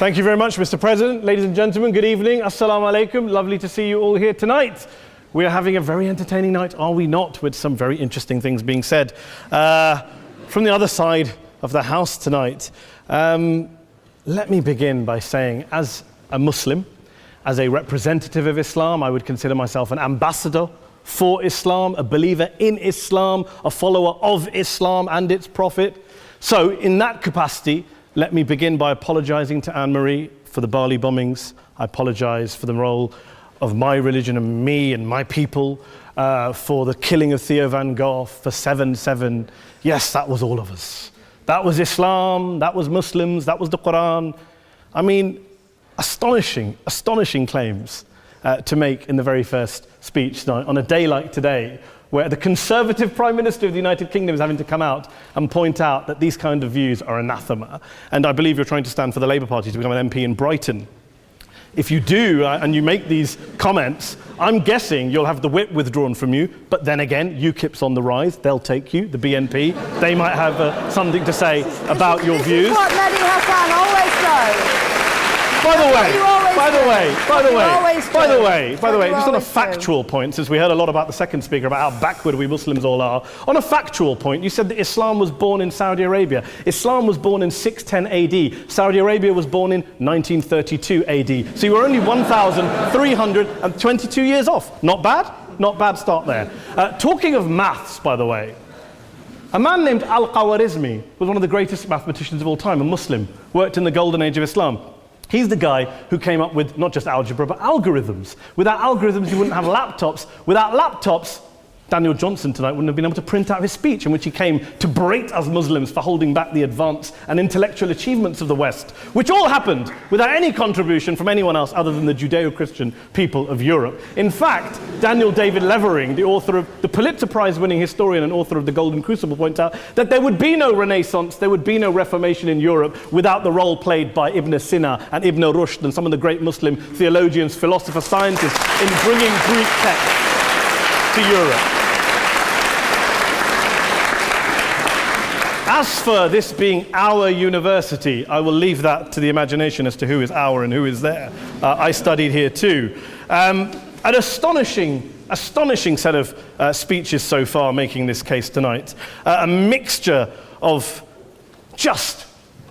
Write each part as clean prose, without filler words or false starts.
Thank you very much, Mr. President. Ladies and gentlemen, good evening. Assalamu alaikum. Lovely to see you all here tonight. We are having a very entertaining night, are we not, with some very interesting things being said from the other side of the house tonight. Let me begin by saying, as a Muslim, as a representative of Islam, I would consider myself an ambassador for Islam, a believer in Islam, a follower of Islam and its Prophet. So in that capacity, let me begin by apologizing to Anne-Marie for the Bali bombings. I apologize for the role of my religion and me and my people, for the killing of Theo van Gogh, for 7/7. Yes, that was all of us. That was Islam, that was Muslims, that was the Quran. I mean, astonishing claims to make in the very first speech tonight, on a day like today, where the Conservative Prime Minister of the United Kingdom is having to come out and point out that these kind of views are anathema. And I believe you're trying to stand for the Labour Party to become an MP in Brighton. If you do, and you make these comments, I'm guessing you'll have the whip withdrawn from you, but then again, UKIP's on the rise, they'll take you, the BNP, they might have something to say about your views. This is what Mehdi Hassan always does. By the way, just on a factual point, since we heard a lot about the second speaker, about how backward we Muslims all are, on a factual point, you said that Islam was born in Saudi Arabia. Islam was born in 610 AD. Saudi Arabia was born in 1932 AD. So you were only 1,322 years off. Not bad? Not bad start there. Talking of maths, by the way, a man named Al-Khawarizmi was one of the greatest mathematicians of all time, a Muslim, worked in the golden age of Islam. He's the guy who came up with not just algebra, but algorithms. Without algorithms, you wouldn't have laptops. Without laptops, Daniel Johnson tonight wouldn't have been able to print out his speech in which he came to berate us Muslims for holding back the advance and intellectual achievements of the West, which all happened without any contribution from anyone else other than the Judeo-Christian people of Europe. In fact, Daniel David Levering, the author of the Pulitzer Prize-winning historian and author of The Golden Crucible, points out that there would be no Renaissance, there would be no Reformation in Europe without the role played by Ibn Sina and Ibn Rushd and some of the great Muslim theologians, philosophers, scientists in bringing Greek texts to Europe. As for this being our university, I will leave that to the imagination as to who is our and who is there. I studied here too. An astonishing set of speeches so far making this case tonight. A mixture of just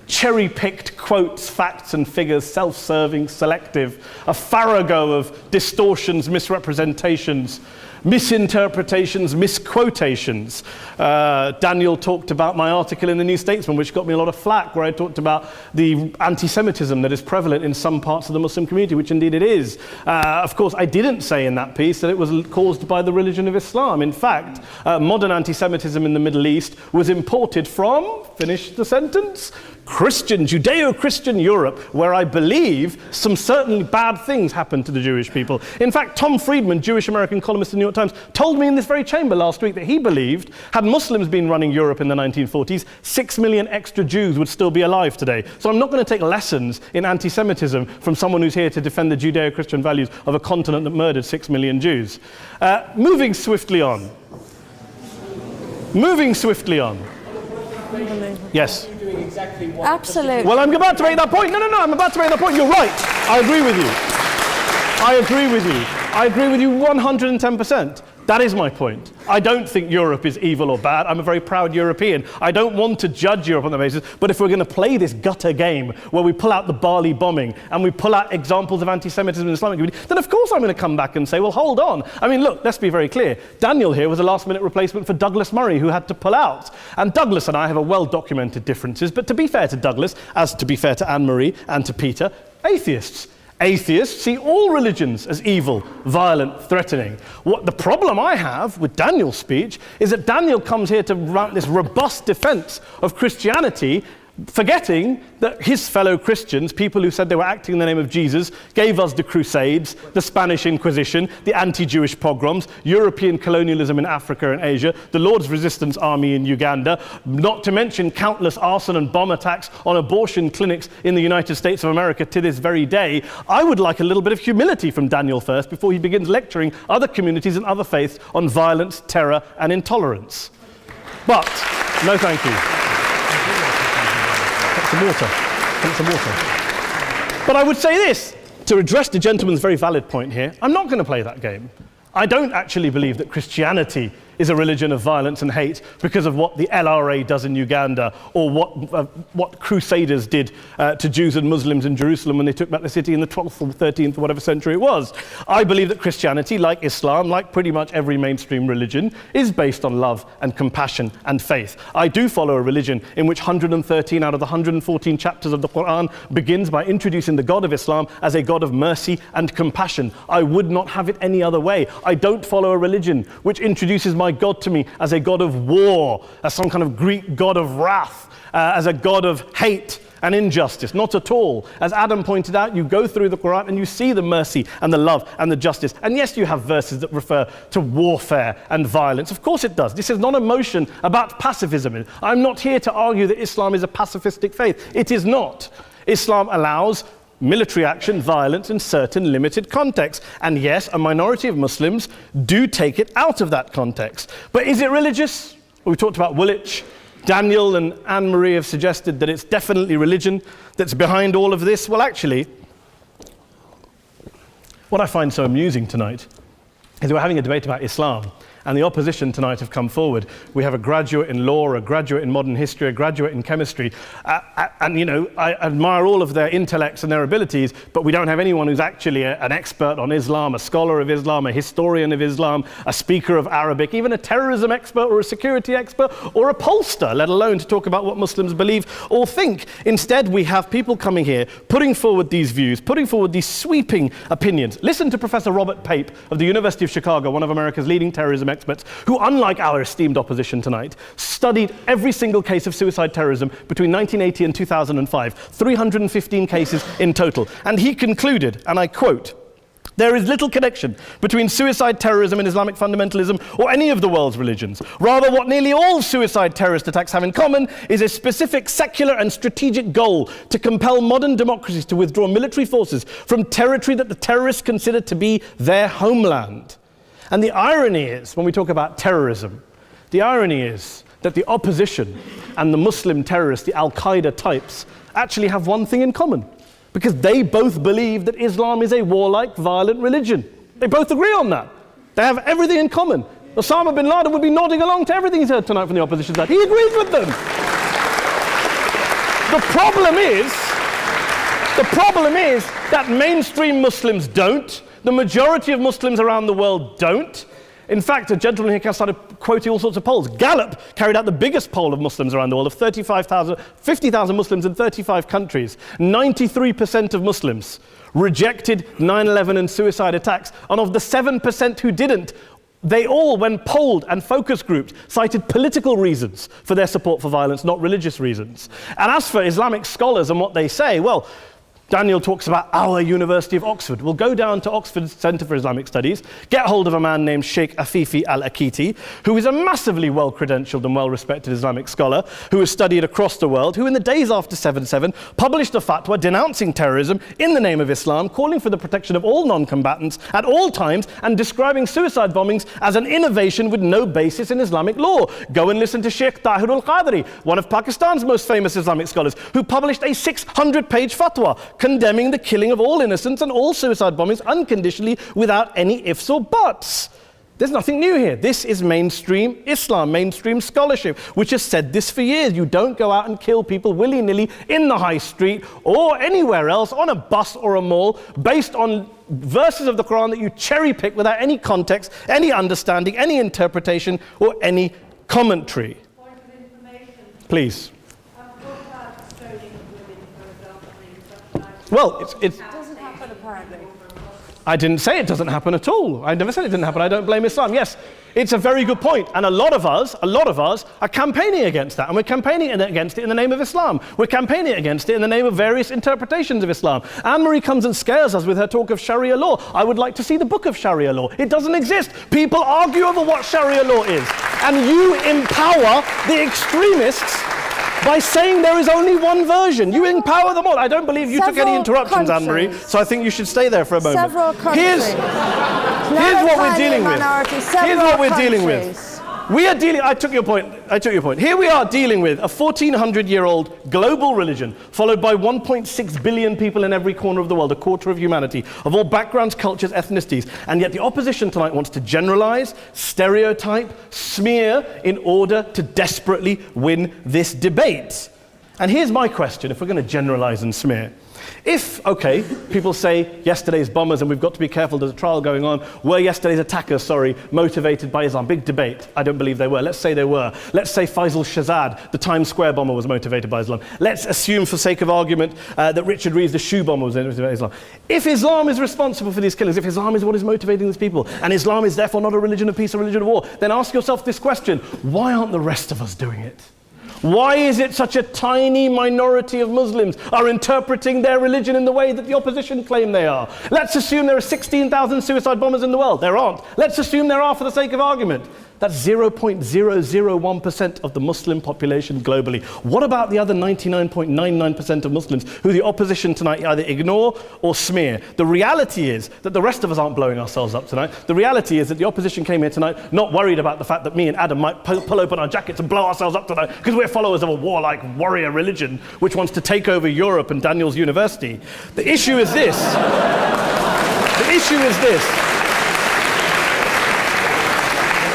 cherry-picked quotes, facts and figures, self-serving, selective, a farrago of distortions, misrepresentations, misinterpretations, misquotations. Daniel talked about my article in the New Statesman, which got me a lot of flack, where I talked about the anti-Semitism that is prevalent in some parts of the Muslim community, which indeed it is. Of course, I didn't say in that piece that it was caused by the religion of Islam. In fact, modern anti-Semitism in the Middle East was imported from, finish the sentence, Judeo-Christian Europe, where I believe some certainly bad things happened to the Jewish people. In fact, Tom Friedman, Jewish-American columnist in the New York Times, told me in this very chamber last week that he believed, had Muslims been running Europe in the 1940s, 6 million extra Jews would still be alive today. So I'm not going to take lessons in anti-Semitism from someone who's here to defend the Judeo-Christian values of a continent that murdered 6 million Jews. Moving swiftly on. Yes. Absolutely. Well, I'm about to make that point. No, I'm about to make that point. You're right. I agree with you 110%. That is my point. I don't think Europe is evil or bad. I'm a very proud European. I don't want to judge Europe on that basis, but if we're going to play this gutter game where we pull out the Bali bombing and we pull out examples of anti-Semitism in the Islamic community, then of course I'm going to come back and say, well, hold on. I mean, look, let's be very clear. Daniel here was a last-minute replacement for Douglas Murray, who had to pull out. And Douglas and I have a well-documented differences, but to be fair to Douglas, as to be fair to Anne-Marie and to Peter, atheists. Atheists see all religions as evil, violent, threatening. What the problem I have with Daniel's speech is that Daniel comes here to run this robust defense of Christianity, forgetting that his fellow Christians, people who said they were acting in the name of Jesus, gave us the Crusades, the Spanish Inquisition, the anti-Jewish pogroms, European colonialism in Africa and Asia, the Lord's Resistance Army in Uganda, not to mention countless arson and bomb attacks on abortion clinics in the United States of America to this very day. I would like a little bit of humility from Daniel first before he begins lecturing other communities and other faiths on violence, terror, and intolerance. But, no thank you. Some water. But I would say this, to address the gentleman's very valid point here, I'm not going to play that game. I don't actually believe that Christianity is a religion of violence and hate because of what the LRA does in Uganda or what Crusaders did to Jews and Muslims in Jerusalem when they took back the city in the 12th or 13th or whatever century it was. I believe that Christianity, like Islam, like pretty much every mainstream religion, is based on love and compassion and faith. I do follow a religion in which 113 out of the 114 chapters of the Quran begins by introducing the God of Islam as a God of mercy and compassion. I would not have it any other way. I don't follow a religion which introduces my God to me as a God of war, as some kind of Greek God of wrath, as a God of hate and injustice. Not at all. As Adam pointed out, you go through the Quran and you see the mercy and the love and the justice. And yes, you have verses that refer to warfare and violence. Of course it does. This is not a motion about pacifism. I'm not here to argue that Islam is a pacifistic faith. It is not. Islam allows military action, violence in certain limited contexts. And yes, a minority of Muslims do take it out of that context. But is it religious? We talked about Woolwich. Daniel and Anne-Marie have suggested that it's definitely religion that's behind all of this. Well, actually, what I find so amusing tonight is we're having a debate about Islam. And the opposition tonight have come forward. We have a graduate in law, a graduate in modern history, a graduate in chemistry. And, you know, I admire all of their intellects and their abilities, but we don't have anyone who's actually an expert on Islam, a scholar of Islam, a historian of Islam, a speaker of Arabic, even a terrorism expert or a security expert or a pollster, let alone to talk about what Muslims believe or think. Instead, we have people coming here, putting forward these views, putting forward these sweeping opinions. Listen to Professor Robert Pape of the University of Chicago, one of America's leading terrorism experts, who, unlike our esteemed opposition tonight, studied every single case of suicide terrorism between 1980 and 2005, 315 cases in total. And he concluded, and I quote, "There is little connection between suicide terrorism and Islamic fundamentalism or any of the world's religions. Rather, what nearly all suicide terrorist attacks have in common is a specific secular and strategic goal to compel modern democracies to withdraw military forces from territory that the terrorists consider to be their homeland." And the irony is, when we talk about terrorism, the irony is that the opposition and the Muslim terrorists, the Al-Qaeda types, actually have one thing in common, because they both believe that Islam is a warlike, violent religion. They both agree on that. They have everything in common. Osama bin Laden would be nodding along to everything he's heard tonight from the opposition side. He agrees with them. The problem is that mainstream Muslims don't. The majority of Muslims around the world don't. In fact, a gentleman here started quoting all sorts of polls. Gallup carried out the biggest poll of Muslims around the world, of 50,000 Muslims in 35 countries. 93% of Muslims rejected 9/11 and suicide attacks. And of the 7% who didn't, they all, when polled and focus grouped, cited political reasons for their support for violence, not religious reasons. And as for Islamic scholars and what they say, well, Daniel talks about our University of Oxford. We'll go down to Oxford Centre for Islamic Studies, get hold of a man named Sheikh Afifi al-Akiti, who is a massively well-credentialed and well-respected Islamic scholar who has studied across the world, who in the days after 7/7 published a fatwa denouncing terrorism in the name of Islam, calling for the protection of all non-combatants at all times, and describing suicide bombings as an innovation with no basis in Islamic law. Go and listen to Sheikh Tahir al-Qadri, one of Pakistan's most famous Islamic scholars, who published a 600-page fatwa condemning the killing of all innocents and all suicide bombings unconditionally without any ifs or buts. There's nothing new here. This is mainstream Islam, mainstream scholarship, which has said this for years. You don't go out and kill people willy-nilly in the high street or anywhere else on a bus or a mall based on verses of the Quran that you cherry pick without any context, any understanding, any interpretation, or any commentary. Point of information. Please. Well, It doesn't happen, apparently. I didn't say it doesn't happen at all. I never said it didn't happen. I don't blame Islam. Yes, it's a very good point. And a lot of us are campaigning against that. And we're campaigning against it in the name of Islam. We're campaigning against it in the name of various interpretations of Islam. Anne-Marie comes and scares us with her talk of Sharia law. I would like to see the book of Sharia law. It doesn't exist. People argue over what Sharia law is. And you empower the extremists by saying there is only one version. You empower them all. I don't believe you took any interruptions, Anne-Marie, so I think you should stay there for a moment. Several countries. Here's what we're dealing with. Here's what we're dealing with. We are dealing, I took your point. Here we are dealing with a 1400-year-old global religion followed by 1.6 billion people in every corner of the world, a quarter of humanity, of all backgrounds, cultures, ethnicities. And yet the opposition tonight wants to generalize, stereotype, smear in order to desperately win this debate. And here's my question, if we're going to generalize and smear. If, okay, people say yesterday's bombers, and we've got to be careful, there's a trial going on, were yesterday's attackers, motivated by Islam? Big debate. I don't believe they were. Let's say they were. Let's say Faisal Shahzad, the Times Square bomber, was motivated by Islam. Let's assume, for sake of argument, that Richard Reeves, the shoe bomber, was motivated by Islam. If Islam is responsible for these killings, if Islam is what is motivating these people, and Islam is therefore not a religion of peace, a religion of war, then ask yourself this question: why aren't the rest of us doing it? Why is it such a tiny minority of Muslims are interpreting their religion in the way that the opposition claim they are? Let's assume there are 16,000 suicide bombers in the world. There aren't. Let's assume there are for the sake of argument. That's 0.001% of the Muslim population globally. What about the other 99.99% of Muslims who the opposition tonight either ignore or smear? The reality is that the rest of us aren't blowing ourselves up tonight. The reality is that the opposition came here tonight not worried about the fact that me and Adam might pull open our jackets and blow ourselves up tonight because we're followers of a warlike warrior religion which wants to take over Europe and Daniel's university. The issue is this. The issue is this.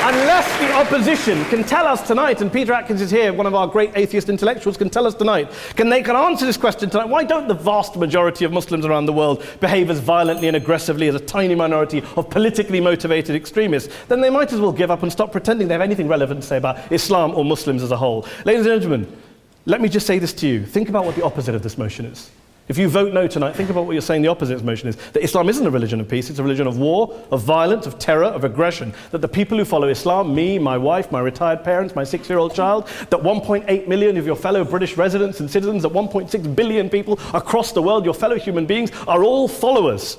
Unless the opposition can tell us tonight, and Peter Atkins is here, one of our great atheist intellectuals, can tell us tonight, can answer this question tonight: why don't the vast majority of Muslims around the world behave as violently and aggressively as a tiny minority of politically motivated extremists? Then they might as well give up and stop pretending they have anything relevant to say about Islam or Muslims as a whole. Ladies and gentlemen, let me just say this to you. Think about what the opposite of this motion is. If you vote no tonight, think about what you're saying the opposite motion is. That Islam isn't a religion of peace, it's a religion of war, of violence, of terror, of aggression. That the people who follow Islam, me, my wife, my retired parents, my 6-year-old child, that 1.8 million of your fellow British residents and citizens, that 1.6 billion people across the world, your fellow human beings, are all followers,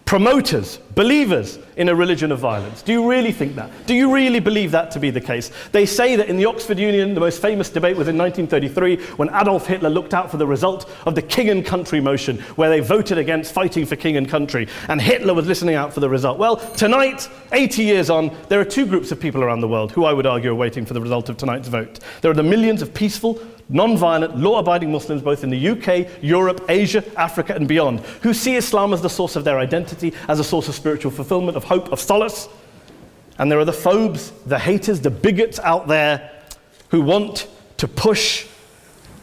promoters, believers in a religion of violence. Do you really think that? Do you really believe that to be the case? They say that in the Oxford Union, the most famous debate was in 1933 when Adolf Hitler looked out for the result of the King and Country motion, where they voted against fighting for King and Country, and Hitler was listening out for the result. Well, tonight, 80 years on, there are two groups of people around the world who I would argue are waiting for the result of tonight's vote. There are the millions of peaceful, non-violent, law-abiding Muslims both in the UK, Europe, Asia, Africa and beyond, who see Islam as the source of their identity, as a source of spiritual fulfillment, of hope, of solace. And there are the phobes, the haters, the bigots out there who want to push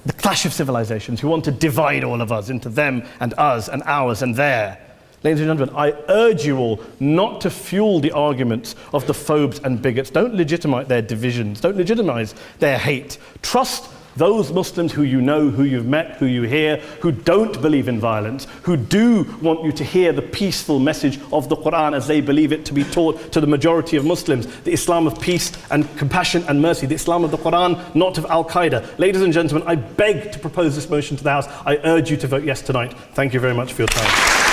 the clash of civilizations, who want to divide all of us into them and us and ours and their. Ladies and gentlemen, I urge you all not to fuel the arguments of the phobes and bigots. Don't legitimize their divisions. Don't legitimize their hate. Trust those Muslims who you know, who you've met, who you hear, who don't believe in violence, who do want you to hear the peaceful message of the Quran as they believe it to be taught to the majority of Muslims, the Islam of peace and compassion and mercy, the Islam of the Quran, not of Al-Qaeda. Ladies and gentlemen, I beg to propose this motion to the House. I urge you to vote yes tonight. Thank you very much for your time.